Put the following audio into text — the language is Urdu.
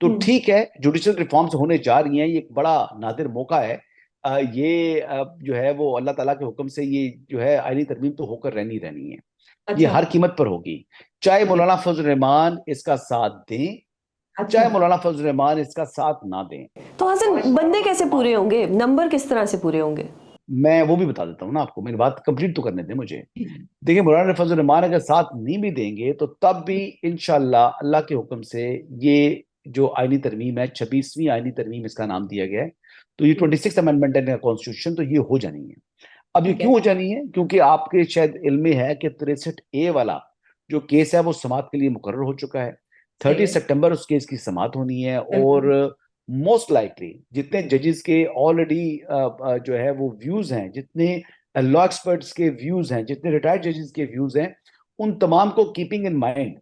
تو ٹھیک ہے جوڈیشل ریفارمز ہونے جا رہی ہیں، یہ ایک بڑا نادر موقع ہے، یہ جو ہے وہ اللہ تعالیٰ کے حکم سے یہ جو ہے آئینی ترمیم تو ہو کر رہنی ہے، یہ اچھا ہر قیمت پر ہوگی، چاہے مولانا فضل الرحمان اس کا ساتھ دیں اچھا۔ چاہے مولانا فضل الرحمان اس کا ساتھ نہ دیں۔ تو حسن بندے کیسے پورے ہوں گے، نمبر کس طرح سے پورے ہوں گے؟ میں وہ بھی بتا دیتا ہوں نا آپ کو، میری بات کمپلیٹ تو کرنے دیں مجھے۔ دیکھیں مولانا فضل الرحمان اگر ساتھ نہیں بھی دیں گے تو تب بھی انشاءاللہ اللہ کے حکم سے یہ جو آئینی ترمیم ہے، 26ویں آئینی ترمیم اس کا نام دیا گیا ہے، تو یہ 26 امینڈمنٹ ہے کانسٹیٹیوشن، تو یہ ہو جانی ہے۔ اب یہ ٹھیک ہے۔ کیوں ہو جانی ہے؟ کیونکہ آپ کے شاید علم میں ہے کہ 63A والا جو کیس ہے وہ سماعت کے لیے مقرر ہو چکا ہے، صحیح 30 ہے، سپٹمبر اس کیس کی سماعت ہونی ہے، اور بالکل۔ موسٹ لائکلی جتنے ججز کے آلریڈی جو ہے وہ ویوز ہیں، جتنے لا ایکسپرٹس کے ویوز ہیں، جتنے ریٹائرڈ ججز کے ویوز ہیں، ان تمام کو کیپنگ ان مائنڈ